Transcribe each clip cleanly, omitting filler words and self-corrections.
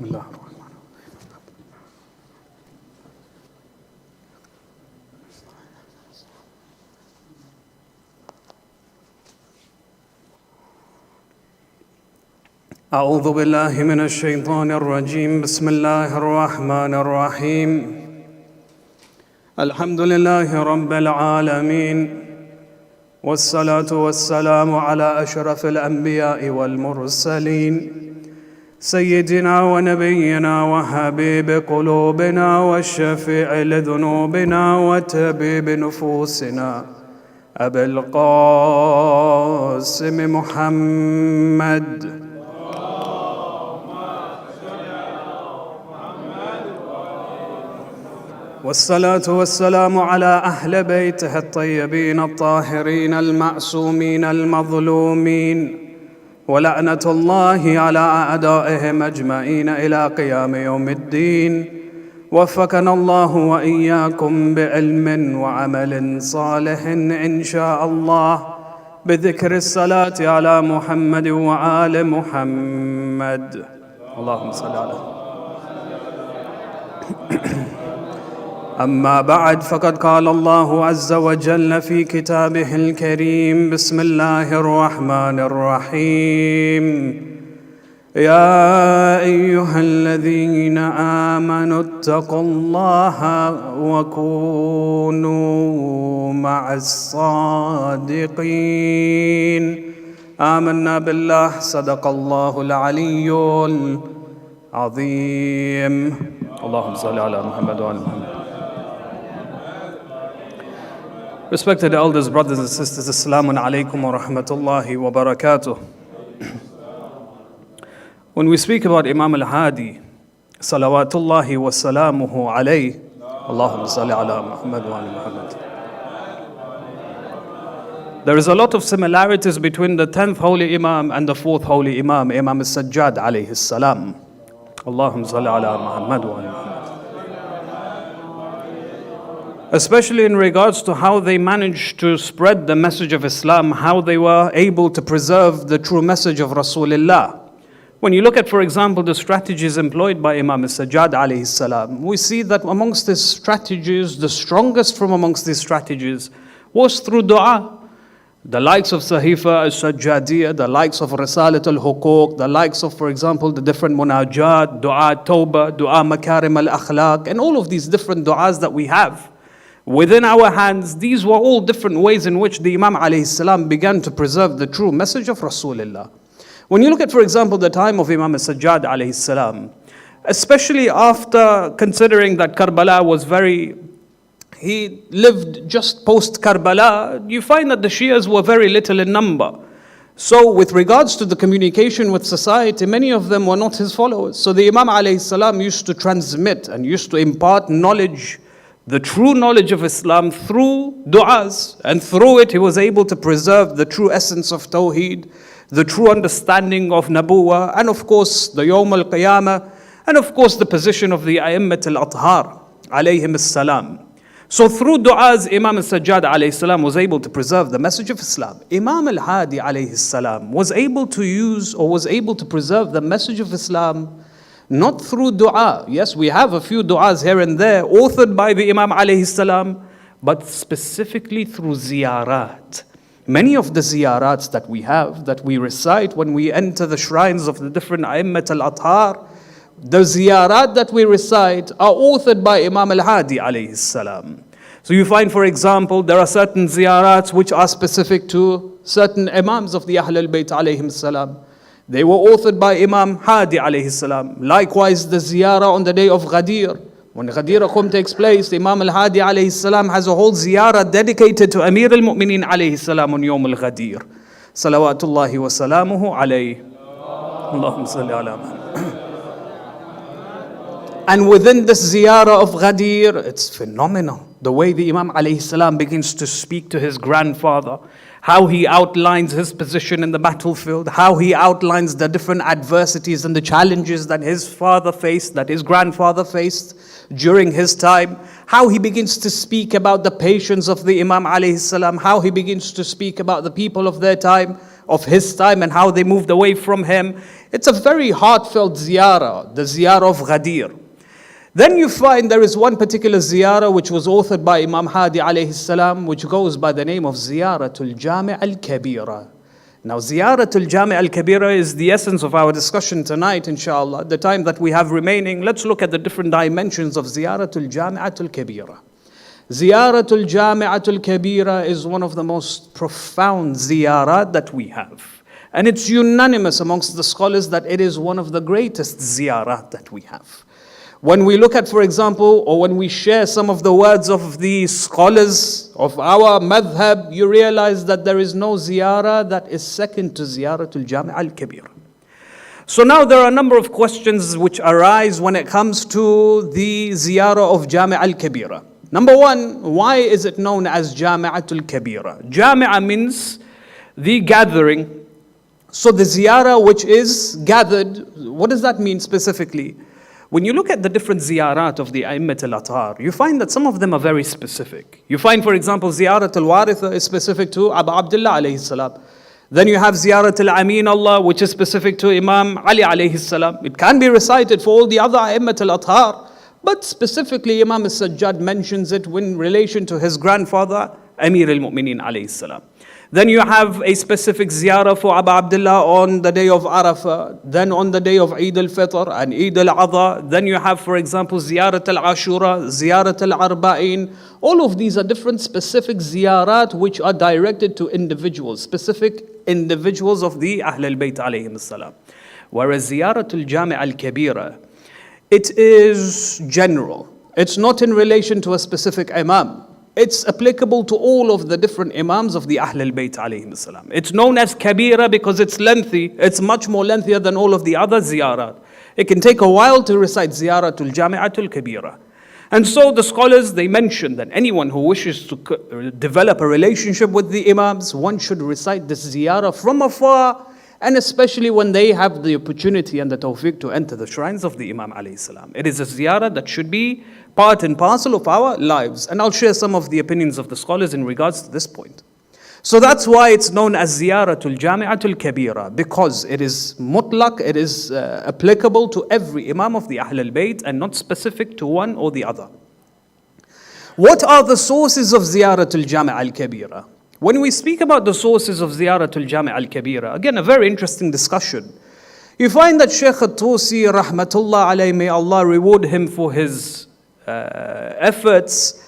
Bismillah ar-Rahman. أعوذ بالله من الشيطان الرجيم. بسم الله الرحمن الرحيم. الحمد لله رب العالمين، والصلاة والسلام على أشرف الأنبياء والمرسلين، سيدنا ونبينا وحبيب قلوبنا والشفيع لذنوبنا وطبيب نفوسنا أبي القاسم محمد. والصلاة والسلام على أهل بيته الطيبين الطاهرين المعصومين المظلومين، ولعنة الله على أعدائهم أجمعين إلى قيام يوم الدين. وفقنا الله وإياكم بعلم وعمل صالح إن شاء الله، بذكر الصلاة على محمد وآل محمد. اللهم صل على أما بعد، فقد قال الله عز وجل في كتابه الكريم: بسم الله الرحمن الرحيم. يا أيها الذين آمنوا اتقوا الله وكونوا مع الصادقين. آمنا بالله، صدق الله العلي العظيم. اللهم صل على محمد وعلى محمد. Respected elders, brothers and sisters, Assalamu alaikum wa rahmatullahi wa barakatuh. When we speak about Imam al-Hadi, salawatullahi wa salamuhu alayhi, Allahumma salli ala Muhammad wa ala Muhammad, there is a lot of similarities between the 10th Holy Imam and the 4th Holy Imam, Imam al-Sajjad alayhi salam. Allahumma salli ala Muhammad wa ala Muhammad. Especially in regards to how they managed to spread the message of Islam, how they were able to preserve the true message of Rasulullah. When you look at, for example, the strategies employed by Imam al-Sajjad alayhi salam, we see that amongst his strategies, the strongest from amongst these strategies was through dua. The likes of Sahifa al-Sajjadiyya, the likes of Risalat al-Huquq, the likes of, for example, the different munajat, dua tawbah, dua makarim al-akhlaq, and all of these different duas that we have within our hands, these were all different ways in which the Imam alayhi salam began to preserve the true message of Rasulullah. When you look at, for example, the time of Imam al-Sajjad alayhi salam, especially after considering that Karbala was he lived just post Karbala, you find that the Shias were very little in number. So with regards to the communication with society, many of them were not his followers. So the Imam alayhi salam used to transmit and used to impart knowledge, the true knowledge of Islam, through du'as, and through it he was able to preserve the true essence of Tawheed, the true understanding of Nabuwah, and of course the Yawm al-Qiyamah, and of course the position of the A'immat al-Athhar alayhim as-salam. So through du'as, Imam al-Sajjad alayhi salam was able to preserve the message of Islam. Imam al-Hadi alayhi salam was able to use, or was able to preserve the message of Islam not through dua. Yes, we have a few du'as here and there authored by the Imam alayhi salam, but specifically through ziyarat. Many of the ziyarats that we have, that we recite when we enter the shrines of the different A'immat al-Athhar, the ziyarat that we recite are authored by Imam al-Hadi alayhi salam. So you find, for example, there are certain ziyarats which are specific to certain Imams of the Ahl al-Bayt alayhim salam. They were authored by Imam Hadi alayhi salam. Likewise, the ziyarah on the day of Ghadir. When Ghadir Qum takes place, Imam al-Hadi alayhi salam has a whole ziyarah dedicated to Amir al-Mu'mineen alayhi salam on Yawm al-Ghadir. Salawatullahi wa salamuhu alayhi. Allahumma salli ala Muhammad. And within this ziyarah of Ghadir, it's phenomenal. The way the Imam alayhi salam begins to speak to his grandfather, how he outlines his position in the battlefield, how he outlines the different adversities and the challenges that his father faced, that his grandfather faced during his time, how he begins to speak about the patience of the Imam alayhi salam, how he begins to speak about the people of their time. of his time and how they moved away from him. It's a very heartfelt ziyarah, the ziyarah of Ghadir. Then you find there is one particular ziyarah which was authored by Imam Hadi alayhi salam, which goes by the name of Ziyaratul Jami' al-Kabira. Now, Ziyaratul Jami' al-Kabira is the essence of our discussion tonight, inshallah. The time that we have remaining, let's look at the different dimensions of Ziyaratul Jami'atul Kabira. Ziyaratul Jami'atul Kabira is one of the most profound ziyarat that we have. And it's unanimous amongst the scholars that it is one of the greatest ziyarat that we have. When we look at, for example, or when we share some of the words of the scholars of our madhab, you realize that there is no ziyarah that is second to Ziyaratul Jami' al-Kabir. So now there are a number of questions which arise when it comes to the ziyarah of Jami' al-Kabira. Number one, why is it known as Jami'atul Kabira? Jami'a means the gathering. So the ziyarah which is gathered, what does that mean specifically? When you look at the different ziyarat of the A'immat al-Athar, you find that some of them are very specific. You find, for example, Ziyarat al-Waritha is specific to Abu Abdullah alayhi salam. Then you have Ziyarat al-Amin Allah, which is specific to Imam Ali alayhi salam. It can be recited for all the other A'immat al-Athar, but specifically Imam al-Sajjad mentions it in relation to his grandfather, Amir al-Mu'mineen alayhi salam. Then you have a specific ziyarah for Abu Abdullah on the day of Arafah, then on the day of Eid al-Fitr and Eid al-Adha. Then you have, for example, Ziyarat al-Ashura, Ziyarat al-Arba'in. All of these are different specific ziyarat which are directed to individuals, specific individuals of the Ahl al-Bayt alayhim as-salam. Whereas Ziyarat al-Jami' al-Kabira, it is general. It's not in relation to a specific imam. It's applicable to all of the different imams of the Ahl al-Bayt alayhim salam. It's known as Kabira because it's lengthy. It's much more lengthier than all of the other ziyarat. It can take a while to recite Ziyaratul Jami'atul Kabira. And so the scholars, they mention that anyone who wishes to develop a relationship with the imams, one should recite this ziyarah from afar, and especially when they have the opportunity and the tawfiq to enter the shrines of the Imam alayhi salam. It is a ziyarah that should be part and parcel of our lives. And I'll share some of the opinions of the scholars in regards to this point. So that's why it's known as Ziyaratul Jami'atul Kabira, because it is mutlaq, it is applicable to every Imam of the Ahl al-Bayt and not specific to one or the other. What are the sources of Ziyaratul Jami' al-Kabira? When we speak about the sources of Ziyaratul Jami' al-Kabira, again, a very interesting discussion. You find that Sheikh At-Tusi, rahmatullah alayhi, may Allah reward him for his efforts.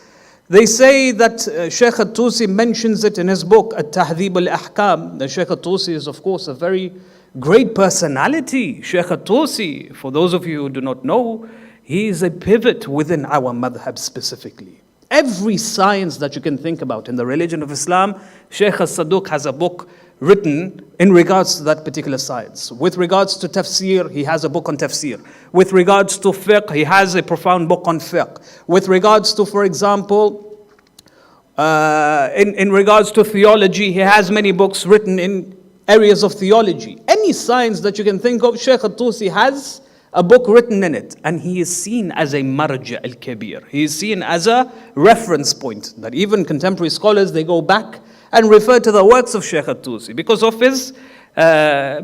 They say that Sheikh At-Tusi mentions it in his book, At-Tahdhib al-Ahkam. The Sheikh At-Tusi is, of course, a very great personality. Sheikh At-Tusi, for those of you who do not know, he is a pivot within our madhab specifically. Every science that you can think about in the religion of Islam, Sheikh As-Saduq has a book written in regards to that particular science. With regards to tafsir, he has a book on tafsir. With regards to fiqh, he has a profound book on fiqh. With regards to, for example, in regards to theology, he has many books written in areas of theology. Any science that you can think of, Sheikh At-Tusi has a book written in it, and he is seen as a marja al-kabir. He is seen as a reference point that even contemporary scholars, they go back and refer to the works of Sheikh At-Tusi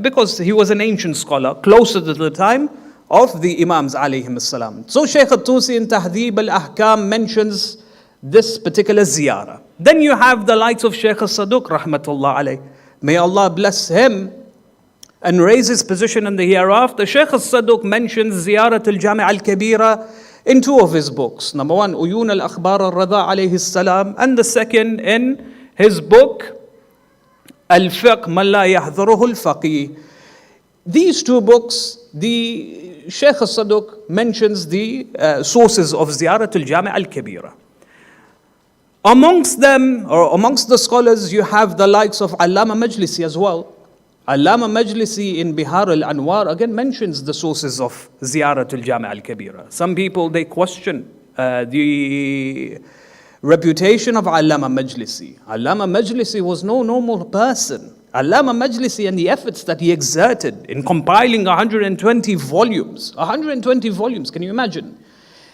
because he was an ancient scholar closer to the time of the Imams alayhim as-salam. So Sheikh At-Tusi in Tahdhib al-Ahkam mentions this particular ziyarah. Then you have the likes of Sheikh As-Saduq rahmatullah alayh. May Allah bless him and raise his position in the hereafter. Sheikh As-Saduq mentions Ziyarat al-Jami' al-Kabira in two of his books. Number one, Uyun al-Akhbar al-Rada alayhi salam, and the second in his book, Al-Fiqh Man La Yahdhuruhu al-Faqih. These two books, the Sheikh As-Saduq mentions the sources of Ziyarat al-Jami' al-Kabira. Amongst them, or amongst the scholars, you have the likes of Allama Majlisi as well. Allama Majlisi in Bihar al-Anwar again mentions the sources of Ziyaratul Jami' al-Kabira. Some people, they question the reputation of Allama Majlisi. Allama Majlisi was no normal person. Allama Majlisi and the efforts that he exerted in compiling 120 volumes. 120 volumes, can you imagine?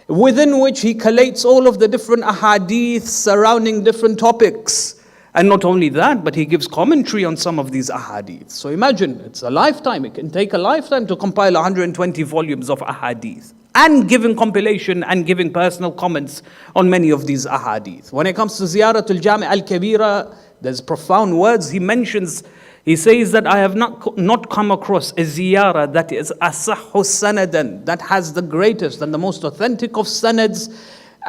Within which he collates all of the different ahadith surrounding different topics. And not only that, but he gives commentary on some of these ahadith. So imagine, it's a lifetime. It can take a lifetime to compile 120 volumes of ahadith, and giving compilation and giving personal comments on many of these ahadith. When it comes to Ziyaratul Jami' al-Kabira, there's profound words he mentions. He says that I have not come across a ziyarah that is asahhu sanadan, that has the greatest and the most authentic of sanads,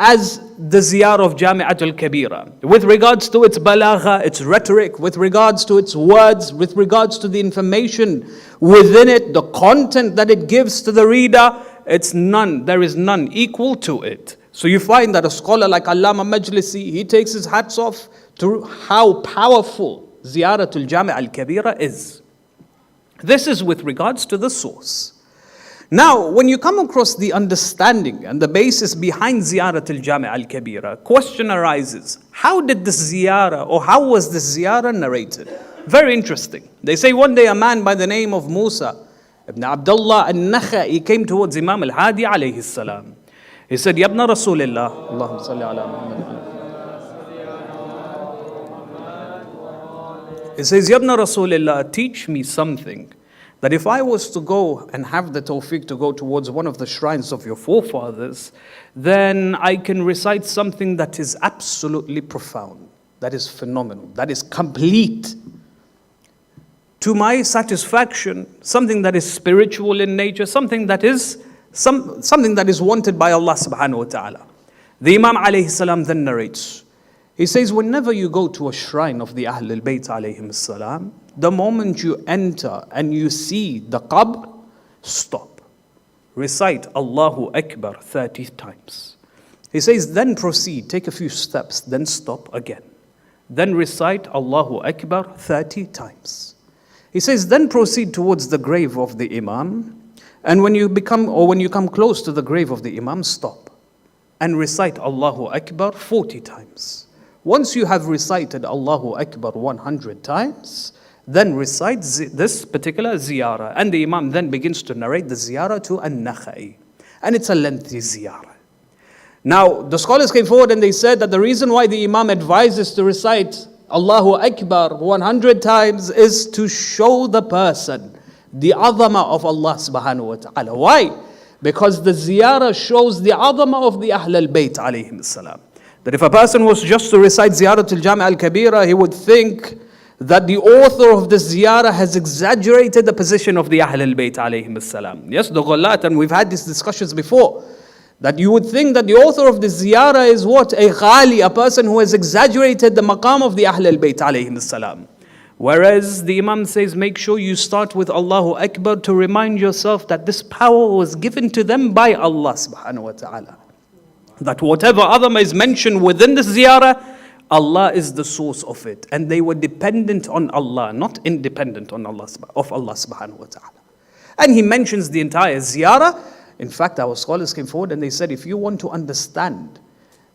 as the ziyarah of Jami'at al-Kabira. With regards to its balagha, its rhetoric, with regards to its words, with regards to the information within it, the content that it gives to the reader, there is none equal to it. So you find that a scholar like Allama Majlisi, he takes his hats off to how powerful Ziyaratul Jami' al-Kabira is. This is with regards to the source. Now, when you come across the understanding and the basis behind Ziyaratul Jami' al-Kabira, question arises, how did this ziyarah, or how was this ziyarah narrated? Very interesting. They say one day a man by the name of Musa ibn Abdullah al-Naqi came towards Imam al-Hadi alayhi salam. He said, Ya ibn Rasulillah, Allahumma salli ala Muhammad. He says, Ya ibn Rasulillah, teach me something, that if I was to go and have the tawfiq to go towards one of the shrines of your forefathers, then I can recite something that is absolutely profound, that is phenomenal, that is complete. To my satisfaction, something that is spiritual in nature, something that is wanted by Allah subhanahu wa ta'ala. The Imam alayhi salam then narrates, he says, whenever you go to a shrine of the Ahlul Bayt alayhim salam, the moment you enter and you see the qabr, stop. Recite Allahu Akbar 30 times. He says, then proceed, take a few steps, then stop again. Then recite Allahu Akbar 30 times. He says, then proceed towards the grave of the Imam, and when you come close to the grave of the Imam, stop and recite Allahu Akbar 40 times. Once you have recited Allahu Akbar 100 times, then recite this particular ziyarah. And the Imam then begins to narrate the ziyarah to An-Naqi. And it's a lengthy ziyarah. Now, the scholars came forward and they said that the reason why the Imam advises to recite Allahu Akbar 100 times is to show the person the azama of Allah subhanahu wa ta'ala. Why? Because the ziyarah shows the azama of the Ahlul Bayt alayhim salam. That if a person was just to recite Ziyaratul Jami' al-Kabira, he would think that the author of the ziyarah has exaggerated the position of the Ahlul Bayt alayhim salam. Yes, the ghulat, and we've had these discussions before, that you would think that the author of the ziyarah is what? A ghali, a person who has exaggerated the maqam of the Ahlul Bayt alayhim salam. Whereas the Imam says, make sure you start with Allahu Akbar to remind yourself that this power was given to them by Allah subhanahu wa ta'ala. That whatever azama is mentioned within the ziyarah, Allah is the source of it. And they were dependent on Allah, not independent on Allah subhanahu wa ta'ala. And he mentions the entire ziyarah. In fact, our scholars came forward and they said, if you want to understand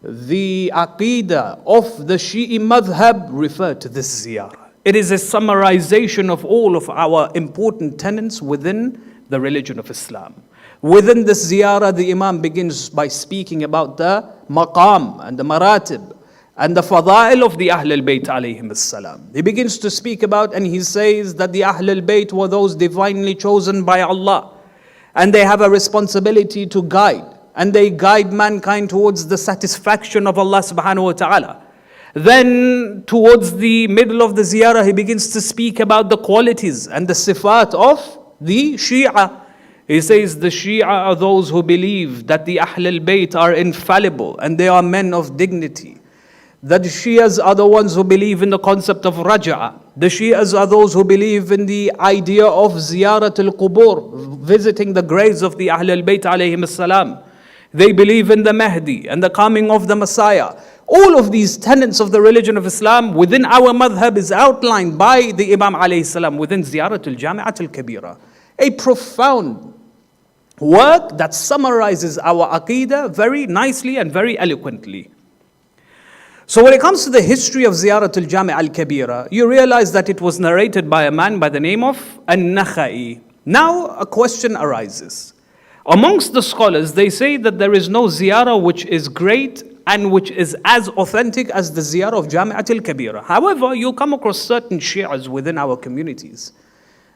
the aqidah of the Shi'i madhab, refer to this ziyarah. It is a summarization of all of our important tenets within the religion of Islam. Within this ziyarah, the Imam begins by speaking about the maqam and the maratib and the fada'il of the Ahlul Bayt alayhim salam. He begins to speak about, and he says that the Ahlul Bayt were those divinely chosen by Allah, and they have a responsibility to guide, and they guide mankind towards the satisfaction of Allah subhanahu wa ta'ala. Then towards the middle of the ziyarah, he begins to speak about the qualities and the sifat of the Shia. He says the Shia are those who believe that the Ahlul Bayt are infallible and they are men of dignity. That the Shias are the ones who believe in the concept of Raja'a. The Shias are those who believe in the idea of Ziyaratul Qubur, visiting the graves of the Ahlul Bayt alayhim salam. They believe in the Mahdi and the coming of the Messiah. All of these tenets of the religion of Islam within our madhab is outlined by the Imam alayhi salam within Ziyaratul Jami'at al-Kabira. A profound work that summarizes our aqidah very nicely and very eloquently. So when it comes to the history of Ziyaratul Jami' al-Kabira, you realize that it was narrated by a man by the name of An-Naqi. Now a question arises. Amongst the scholars, they say that there is no ziyarah which is great and which is as authentic as the ziyarah of Jami'at al-Kabira. However, you'll come across certain Shi'as within our communities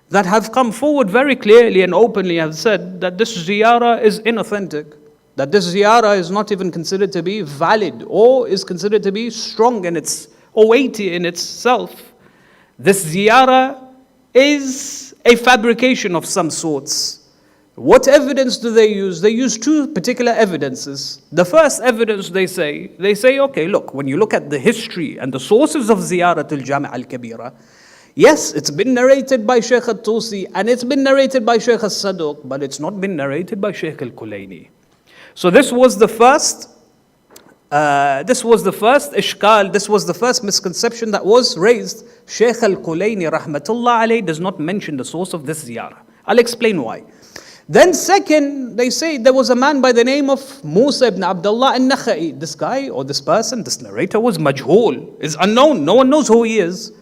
that have come forward very clearly and openly have said that this ziyarah is inauthentic, that this ziyarah is not even considered to be valid or is considered to be strong in its or weighty in itself. This ziyarah is a fabrication of some sorts. What evidence do they use? They use two particular evidences. The first evidence they say, okay, look, when you look at the history and the sources of Ziyarat al-Jami' al-Kabira, yes, it's been narrated by Sheikh al-Tusi and it's been narrated by Sheikh al-Saduq, but it's not been narrated by Sheikh al-Kulayni. So this was the first ishkal, this was the first misconception that was raised. Sheikh al-Kulayni rahmatullah alayhi does not mention the source of this ziyarah. I'll explain why. Then second, they say there was a man by the name of Musa ibn Abdullah al-Naqi. This guy or this person, this narrator was majhul, is unknown. No one knows who he is.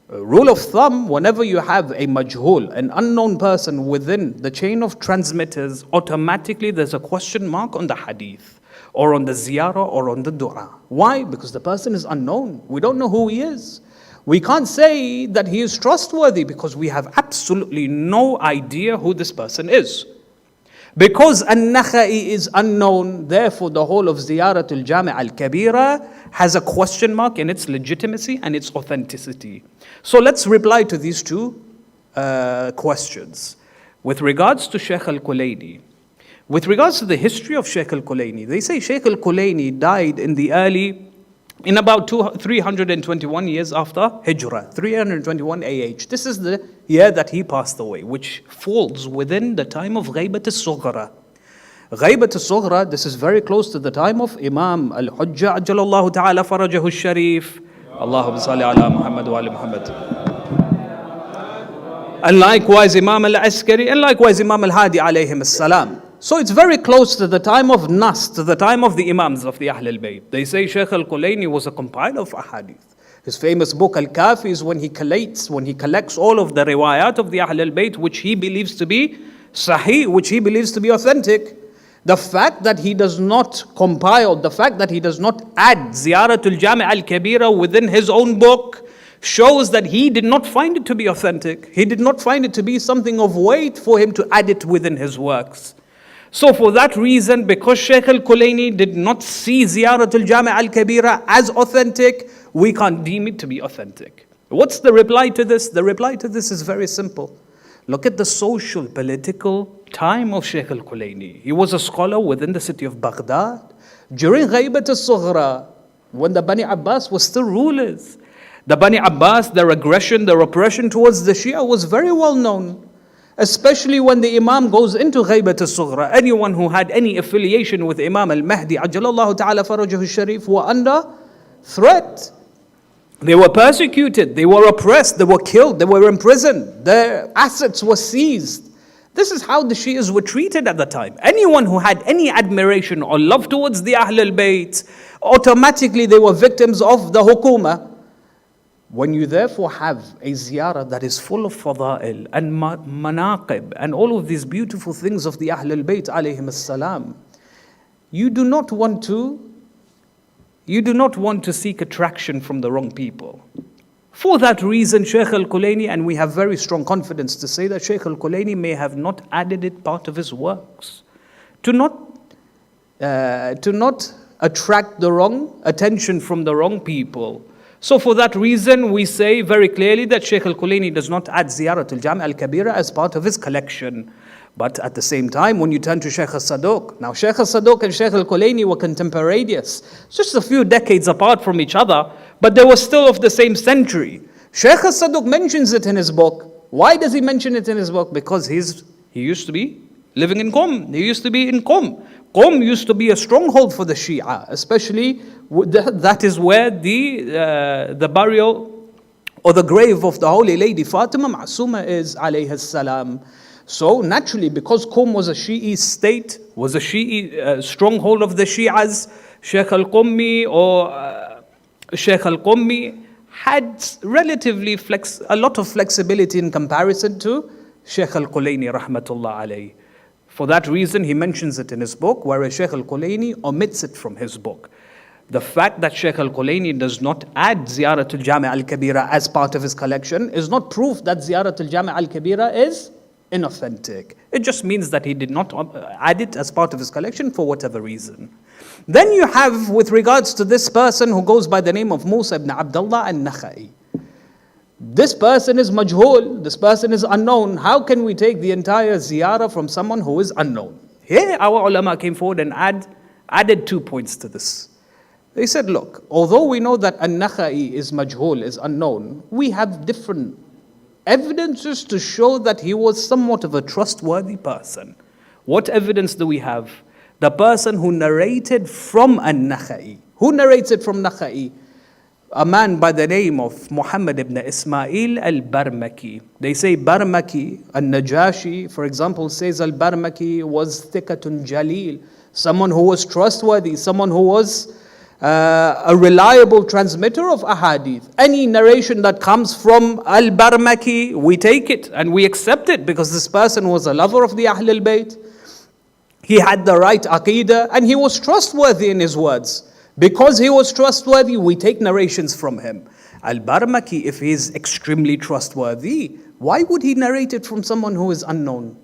Rule of thumb, whenever you have a majhul, an unknown person within the chain of transmitters, automatically there's a question mark on the hadith or on the ziyarah or on the dua. Why? Because the person is unknown. We don't know who he is. We can't say that he is trustworthy because we have absolutely no idea who this person is. Because An-Naqi is unknown, therefore the whole of Ziyaratul Jami' al-Kabira has a question mark in its legitimacy and its authenticity. So let's reply to these two questions. With regards to Sheikh al-Kulayni, with regards to the history of Sheikh al-Kulayni, they say Sheikh al-Kulayni died in about 321 years after Hijrah, 321 AH. This is the year that he passed away, which falls within the time of Ghaybat al-Sughra. Ghaybat al-Sughra, this is very close to the time of Imam al-Hujjah Ajjalallahu Ta'ala Farajahu al-Sharif. Allahumma salli ala Muhammad wa ala Muhammad. And likewise Imam al-Askari, and likewise Imam al-Hadi alayhim as-salam. So it's very close to the time of Nas, to the time of the Imams of the Ahl al-Bayt. They say Sheikh al-Kulayni was a compiler of ahadith. His famous book Al-Kafi is when he collects all of the riwayat of the Ahl al-Bayt, which he believes to be sahih, which he believes to be authentic. The fact that he does not compile, the fact that he does not add Ziyaratul Jami' al-Kabira within his own book shows that he did not find it to be authentic. He did not find it to be something of weight for him to add it within his works. So for that reason, because Sheikh al-Kulayni did not see Ziyaratul Jami' al-Kabira as authentic, we can't deem it to be authentic. What's the reply to this? The reply to this is very simple. Look at the social, political time of Sheikh al-Kulayni. He was a scholar within the city of Baghdad. During Ghaybat al-Sughra, when the Bani Abbas was still rulers, the Bani Abbas, their aggression, their oppression towards the Shia was very well known. Especially when the Imam goes into Ghaybat al-Sughra. Anyone who had any affiliation with Imam al-Mahdi, Ajjalallahu Ta'ala Farajahu al-Sharif, were under threat. They were persecuted, they were oppressed, they were killed, they were imprisoned, their assets were seized. This is how the Shias were treated at the time. Anyone who had any admiration or love towards the Ahl al-Bayt, automatically they were victims of the Hukuma. When you therefore have a ziyarah that is full of fada'il and manaqib and all of these beautiful things of the Ahl al-Bayt alayhim as-salam, you do not want to seek attraction from the wrong people. For that reason, Sheikh al-Kulayni, and we have very strong confidence to say that Sheikh al-Kulayni may have not added it part of his works to not attract the wrong attention from the wrong people. So for that reason, we say very clearly that Sheikh al-Kulayni does not add Ziyaratul Jami' al-Kabira as part of his collection. But at the same time, when you turn to Sheikh al-Saduq, now Sheikh al-Saduq and Sheikh al-Kulayni were contemporaneous, just a few decades apart from each other, but they were still of the same century. Sheikh al-Saduq mentions it in his book. Why does he mention it in his book? Because he used to be living in Qom. He used to be in Qom. Qom used to be a stronghold for the Shia, especially that is where the burial or the grave of the Holy Lady Fatima Ma'asuma is, alayhi salam. So naturally, because Qom was a Shi'i state, was a Shi'i stronghold of the Shi'as, Sheikh al-Qummi had relatively a lot of flexibility in comparison to Sheikh al-Kulayni rahmatullah alayhi. For that reason, he mentions it in his book, whereas Sheikh al-Kulayni omits it from his book. The fact that Sheikh Al-Kulaini does not add Ziyarat al-Jami' al-Kabira as part of his collection is not proof that Ziyarat al-Jami' al-Kabira is inauthentic. It just means that he did not add it as part of his collection for whatever reason. Then you have, with regards to this person who goes by the name of Musa ibn Abdullah al-Naqi. This person is majhul, this person is unknown. How can we take the entire ziyarah from someone who is unknown? Here our ulama came forward and added 2 points to this. They said, look, although we know that al-Naqi is majhul, is unknown, we have different evidences to show that he was somewhat of a trustworthy person. What evidence do we have? The person who narrated from al-Naqi. Who narrated from Naqi? A man by the name of Muhammad ibn Ismail al-Barmaki. They say Barmaki, al-Najashi, for example, says al-Barmaki was thiqatun jalil, someone who was trustworthy, someone who was a reliable transmitter of ahadith. Any narration that comes from al-Barmaki, we take it and we accept it because this person was a lover of the Ahl al-Bayt. He had the right aqeedah and he was trustworthy in his words. Because he was trustworthy, we take narrations from him. Al-Barmaki, if he is extremely trustworthy, why would he narrate it from someone who is unknown?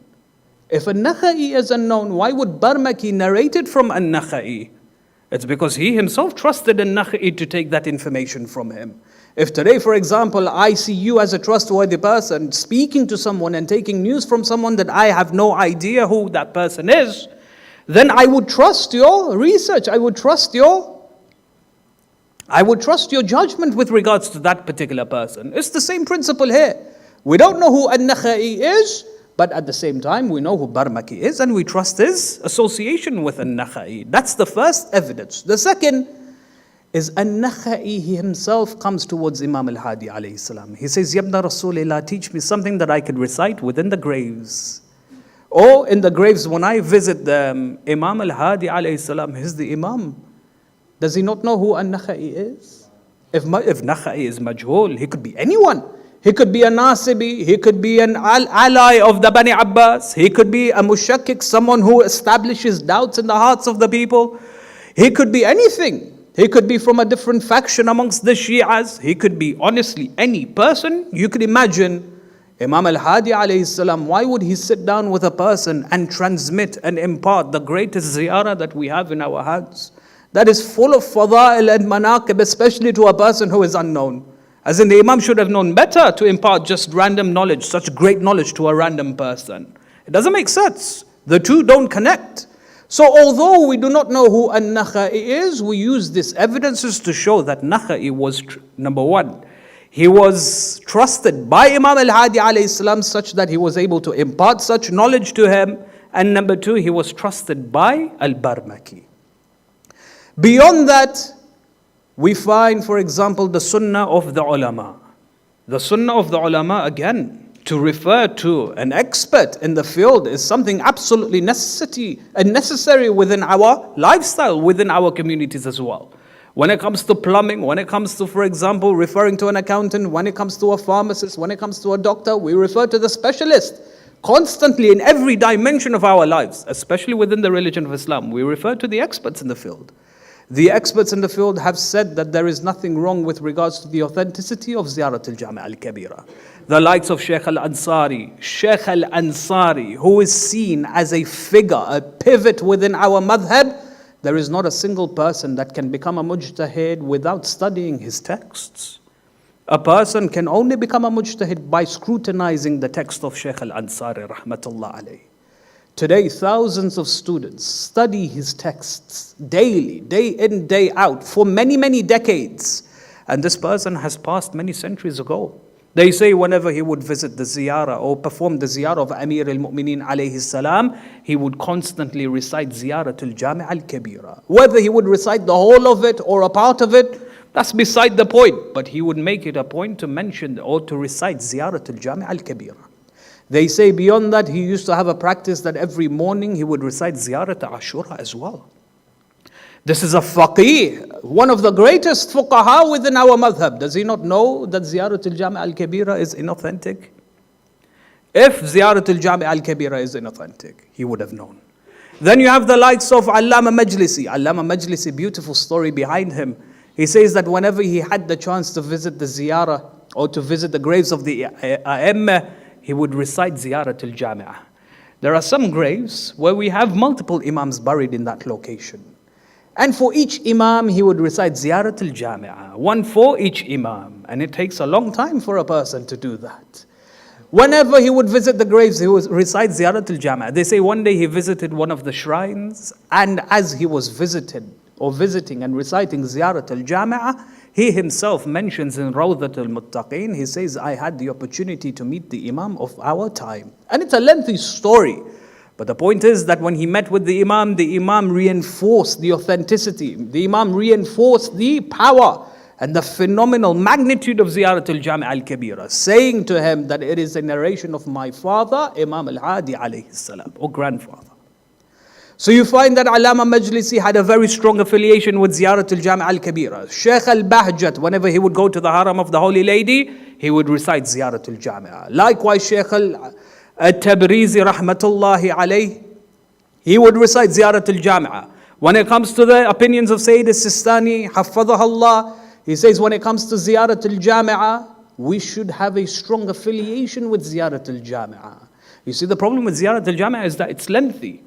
If al-Naqi is unknown, why would Barmaki narrate it from al-Naqi? It's because he himself trusted al-Naqi to take that information from him. If today, for example, I see you as a trustworthy person speaking to someone and taking news from someone that I have no idea who that person is, then I would trust your research, I would trust your judgment with regards to that particular person. It's the same principle here. We don't know who al-Naqi is, but at the same time, we know who Barmaki is and we trust his association with al-Naqi. That's the first evidence. The second is al-Naqi, he himself comes towards Imam al-Hadi alayhi salam. He says, Yabna Rasulillah, teach me something that I could recite within the graves. Or in the graves, when I visit them, Imam al-Hadi alayhi salam, he's the Imam. Does he not know who al-Naqi is? If Naqi is majhul, he could be anyone. He could be a Nasibi, he could be an ally of the Bani Abbas, he could be a Mushakkik, someone who establishes doubts in the hearts of the people. He could be anything. He could be from a different faction amongst the Shi'as. He could be, honestly, any person. You could imagine Imam al-Hadi alayhi salam, why would he sit down with a person and transmit and impart the greatest ziyarah that we have in our hearts? That is full of fada'il and manaqib, especially to a person who is unknown. As in, the Imam should have known better to impart just random knowledge, such great knowledge to a random person. It doesn't make sense. The two don't connect. So although we do not know who al-Naqi is, we use these evidences to show that Naqi was, number one, he was trusted by Imam al-Hadi alayhi salam such that he was able to impart such knowledge to him. And number two, he was trusted by al-Barmaki. Beyond that, we find, for example, the sunnah of the ulama. The sunnah of the ulama, again, to refer to an expert in the field is something absolutely necessary within our lifestyle, within our communities as well. When it comes to plumbing, when it comes to, for example, referring to an accountant, when it comes to a pharmacist, when it comes to a doctor, we refer to the specialist. Constantly in every dimension of our lives, especially within the religion of Islam, we refer to the experts in the field. The experts in the field have said that there is nothing wrong with regards to the authenticity of Ziyarat al-Jami' al-Kabira. The likes of Sheikh al-Ansari, who is seen as a figure, a pivot within our madhab. There is not a single person that can become a mujtahid without studying his texts. A person can only become a mujtahid by scrutinizing the text of Sheikh al-Ansari, rahmatullah alayhi. Today, thousands of students study his texts daily, day in, day out, for many, many decades. And this person has passed many centuries ago. They say whenever he would visit the ziyarah or perform the ziyarah of Amir al-Mu'mineen alayhi salam, he would constantly recite Ziyarat al-Jami' al-Kabira. Whether he would recite the whole of it or a part of it, that's beside the point. But he would make it a point to mention or to recite Ziyarat al-Jami' al-Kabira. They say beyond that, he used to have a practice that every morning he would recite Ziyarat Ashura as well. This is a faqih, one of the greatest fuqaha within our madhab. Does he not know that Ziyarat al-Jami' al-Kabira is inauthentic? If Ziyarat al-Jami' al-Kabira is inauthentic, he would have known. Then you have the likes of Allama Majlisi. Allama Majlisi, beautiful story behind him. He says that whenever he had the chance to visit the ziyarah or to visit the graves of the A'imma, he would recite Ziyarat al-Jami'ah. There are some graves where we have multiple Imams buried in that location. And for each Imam, he would recite Ziyarat al-Jami'ah, one for each Imam. And it takes a long time for a person to do that. Whenever he would visit the graves, he would recite Ziyarat al-Jami'ah. They say one day he visited one of the shrines, and as he was visiting and reciting Ziyarat al-Jami'ah, he himself mentions in Rawdat al-Muttaqeen, he says, I had the opportunity to meet the Imam of our time. And it's a lengthy story. But the point is that when he met with the Imam reinforced the authenticity. The Imam reinforced the power and the phenomenal magnitude of Ziyarat al-Jami' al-Kabira, saying to him that it is a narration of my father, Imam al-Hadi alayhi salam, or grandfather. So you find that Allama Majlisi had a very strong affiliation with Ziyarat al-Jami' al-Kabira. Sheikh al-Bahjat, whenever he would go to the haram of the Holy Lady, he would recite Ziyarat al-Jami'. Likewise, Sheikh al-Tabrizi rahmatullahi alayhi, he would recite Ziyarat al-Jami'. When it comes to the opinions of Sayyid al-Sistani, hafadhahu Allah, he says when it comes to Ziyarat al-Jami'ah, we should have a strong affiliation with Ziyarat al-Jami'ah. You see, the problem with Ziyarat al-Jami'ah is that it's lengthy.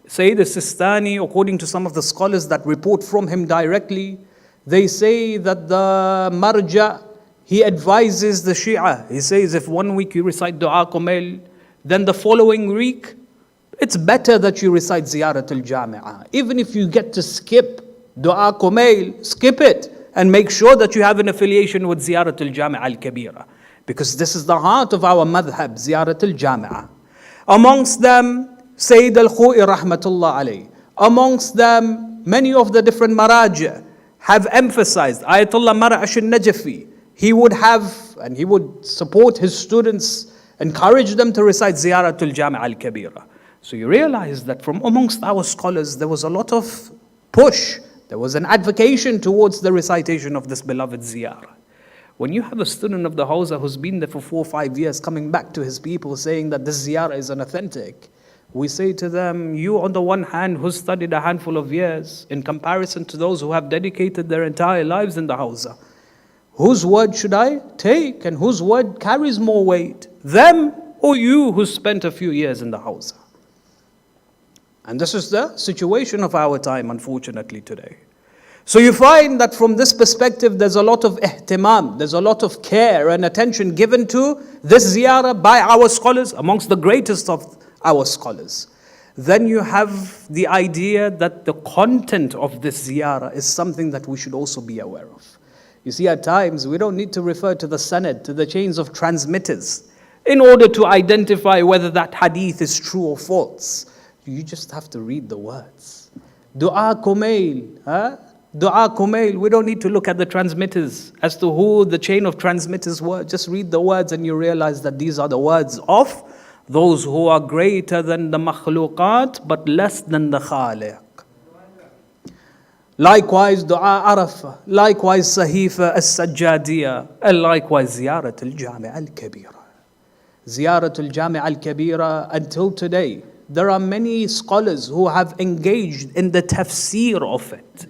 Sayyid al-Sistani, according to some of the scholars that report from him directly, they say that the marja, he advises the Shia. He says if 1 week you recite Dua Kumail, then the following week, it's better that you recite Ziyarat al-Jami'ah. Even if you get to skip Dua Kumail, skip it. And make sure that you have an affiliation with Ziyarat al-Jami' al-Kabira. Because this is the heart of our madhab, Ziyarat al-Jami'ah. Amongst them, Sayyid al-Khu'i rahmatullah alayhi. Amongst them, many of the different maraj' have emphasized. Ayatollah Mar'ash al-Najafi, he would support his students, encourage them to recite Ziyarat al-Jami' al-Kabira. So you realize that from amongst our scholars, there was a lot of push. There was an advocation towards the recitation of this beloved ziyarah. When you have a student of the Hawza who's been there for 4 or 5 years coming back to his people saying that this ziyarah is unauthentic, we say to them, you on the one hand who studied a handful of years in comparison to those who have dedicated their entire lives in the Hawza, whose word should I take and whose word carries more weight? Them or you who spent a few years in the Hawza? And this is the situation of our time, unfortunately, today. So you find that from this perspective, there's a lot of ihtimam, there's a lot of care and attention given to this ziyarah by our scholars, amongst the greatest of our scholars. Then you have the idea that the content of this ziyarah is something that we should also be aware of. You see, at times, we don't need to refer to the sanad, to the chains of transmitters, in order to identify whether that hadith is true or false. You just have to read the words. Dua Kumail. Dua Kumail. We don't need to look at the transmitters as to who the chain of transmitters were. Just read the words and you realize that these are the words of those who are greater than the makhluqat but less than the khaliq. Likewise Dua Arafah. Likewise Sahifa as-Sajjadiyah. And likewise Ziyarat al-Jami' al-Kabira. Ziyarat al-Jami' al-Kabira, until today, there are many scholars who have engaged in the tafsir of it.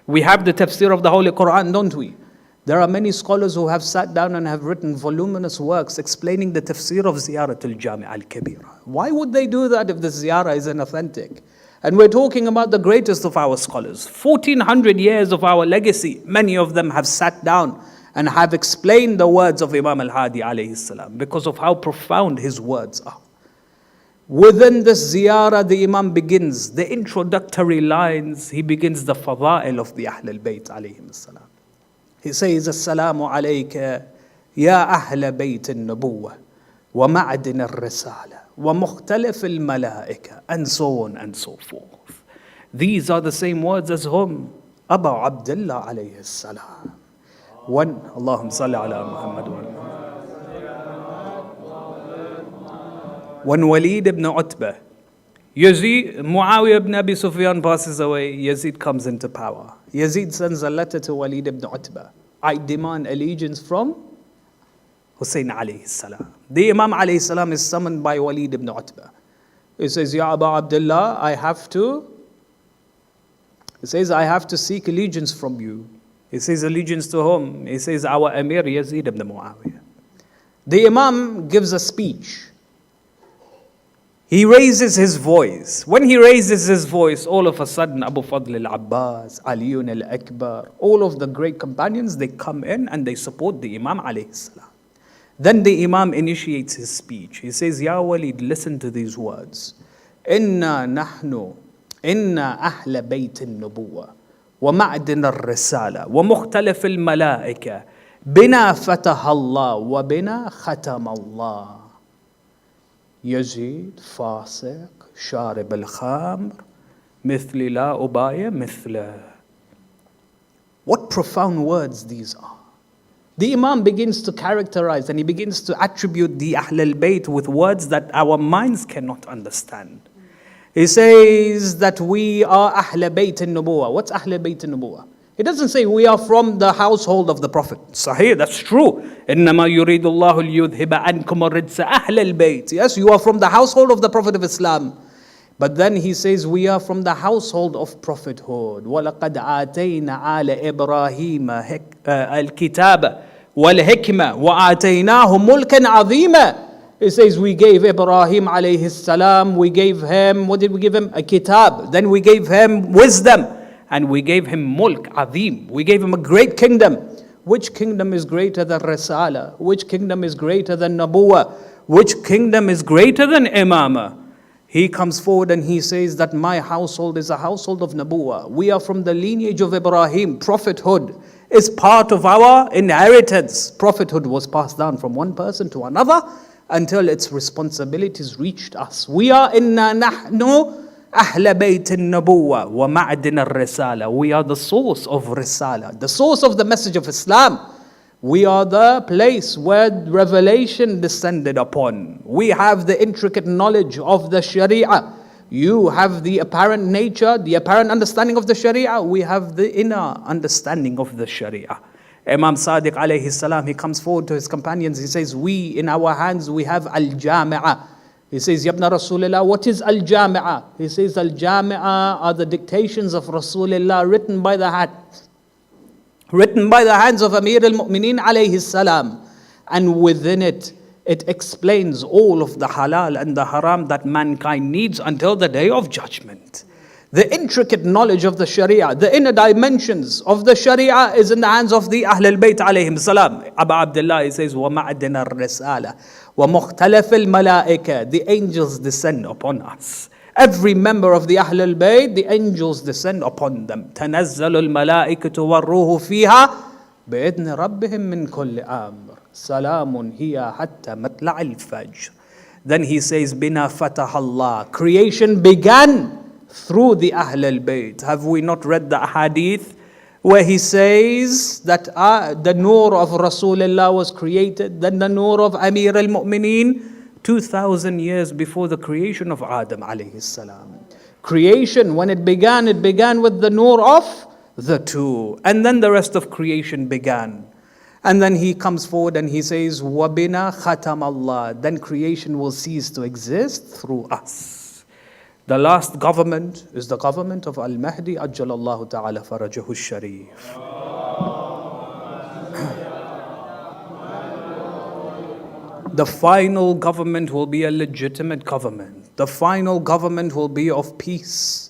We have the tafsir of the Holy Quran, don't we? There are many scholars who have sat down and have written voluminous works explaining the tafsir of Ziyarat al-Jami' al-Kabira. Why would they do that if the ziyarah is inauthentic? And we're talking about the greatest of our scholars. 1400 years of our legacy, many of them have sat down and have explained the words of Imam al-Hadi alayhi salam because of how profound his words are. Within this ziyarah, the Imam begins the introductory lines. He begins the fada'il of the Ahl al-Bayt alayhim salam. He says, Assalamu alayka ya Ahl Bayt al-Nubuwah wa ma'adin al-Risala wa mukhtalif al-Malaika, and so on and so forth. These are the same words as whom? Abu Abdullah alayhi salam. One, Allahumma salli ala Muhammad wa ala When Walid ibn Utbah, Muawiyah ibn Abi Sufyan passes away, Yazid comes into power. Yazid sends a letter to Walid ibn Utbah. I demand allegiance from Husayn alayhi salam. The Imam alayhi salam is summoned by Walid ibn Utbah. He says, Ya Aba Abdullah, I have to seek allegiance from you. He says, allegiance to whom? He says, our Amir Yazid ibn Muawiyah. The Imam gives a speech. He raises his voice. When he raises his voice, all of a sudden, Abu Fadl al-Abbas, Aliyun al-Akbar, all of the great companions, they come in and they support the Imam alayhi salam. Then the Imam initiates his speech. He says, Ya Walid, listen to these words. Inna nahnu, inna ahla bayt al-nubuwa, wa ma'din al-risala, wa mukhtalif al-malaika, bina fataha Allah, wa bina khatam Allah. Yazid, Fasiq, Sharib al-Khamr, Mithli la ubaya mithla. What profound words these are. The Imam begins to characterize and he begins to attribute the Ahl al-Bayt with words that our minds cannot understand. He says that we are Ahl Bayt al-Nubuwa. What's Ahl Bayt al-Nubuwa? He doesn't say we are from the household of the Prophet. Sahih, that's true. إِنَّمَا يُرِيدُ اللَّهُ لِيُذْهِبَ عَنْكُمُ الرِّجْسَ أَهْلَ الْبَيْتِ. Yes, you are from the household of the Prophet of Islam. But then he says we are from the household of prophethood. وَلَقَدْ آتَيْنَا عَلَى إِبْرَاهِيمَ الْكِتَابَ وَالْحِكْمَةَ وَآتَيْنَاهُ مُلْكًا عَظِيمًا. He says we gave Ibrahim alayhi salam, we gave him, what did we give him? A kitab. Then we gave him wisdom. And we gave him mulk azim. We gave him a great kingdom. Which kingdom is greater than Risala? Which kingdom is greater than Nabuwa? Which kingdom is greater than Imama? He comes forward and he says that my household is a household of Nabuwa. We are from the lineage of Ibrahim. Prophethood is part of our inheritance. Prophethood was passed down from one person to another until its responsibilities reached us. We are inna nahnu Ahl Bayt al-Nubuwa wa Ma'din al-Risala. We are the source of Risala, the source of the message of Islam. We are the place where revelation descended upon. We have the intricate knowledge of the Sharia. You have the apparent nature, the apparent understanding of the Sharia. We have the inner understanding of the Sharia. Imam Sadiq alayhi salam, he comes forward to his companions. He says, we in our hands, we have al-Jami'ah. He says, Yabna Rasulullah, what is Al-Jami'ah? He says, Al-Jami'ah are the dictations of Rasulullah written by the hands of Amir al-Mu'mineen alayhi salam. And within it, it explains all of the halal and the haram that mankind needs until the day of judgment. The intricate knowledge of the Sharia, the inner dimensions of the Sharia is in the hands of the Ahl al-Bayt alayhim salam. Abu Abdullah, he says, وَمَعْدِنَ الرِّسَالَةِ وَمُخْتَلَفِ الْمَلَائِكَةِ. The angels descend upon us. Every member of the Ahl al-Bayt, the angels descend upon them. تَنَزَّلُ الْمَلَائِكَةُ وَالرُّوحُ فِيهَا بِإِذْنِ رَبِّهِمْ مِنْ كُلِّ أَمْرٍ سَلَامٌ هِيَ حَتَّى مَطْلَعِ الْفَجْرِ. Then he says, بِنَا فَتَحَ اللَّهِ. Creation began through the Ahl al-Bayt. Have we not read the hadith where he says that the nur of Rasulullah was created, then the nur of Amir al-Mu'mineen 2,000 years before the creation of Adam alayhi salam. Creation, when it began with the nur of the two. And then the rest of creation began. And then he comes forward and he says, وَبِنَا خَتَمَ اللَّهِ. Then creation will cease to exist through us. The last government is the government of Al-Mahdi Ajjalallahu Ta'ala Farajahu Sharif. The final government will be a legitimate government. The final government will be of peace,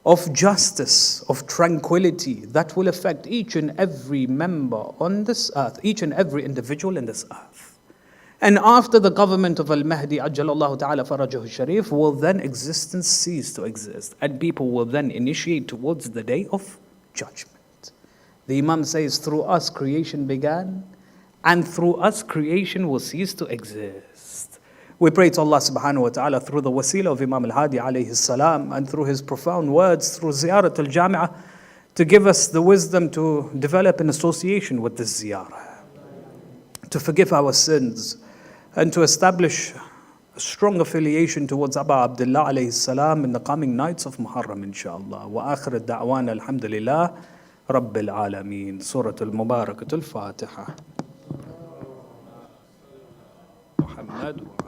of justice, of tranquility that will affect each and every member on this earth, each and every individual in this earth. And after the government of Al-Mahdi Ajjalallahu Ta'ala Farajahu Sharif will then existence cease to exist and people will then initiate towards the day of judgment. The Imam says through us creation began and through us creation will cease to exist. We pray to Allah subhanahu wa ta'ala through the wasila of Imam al-Hadi alayhi salam and through his profound words, through ziyarat al-Jami'ah, to give us the wisdom to develop an association with this ziyarah, to forgive our sins, and to establish a strong affiliation towards Abu Abdullah alayhi salam in the coming nights of Muharram, inshaAllah. Wa akhir ad-da'wana alhamdulillah Rabbil Alameen. Surah al-Mubarakatul Fatiha. Muhammad.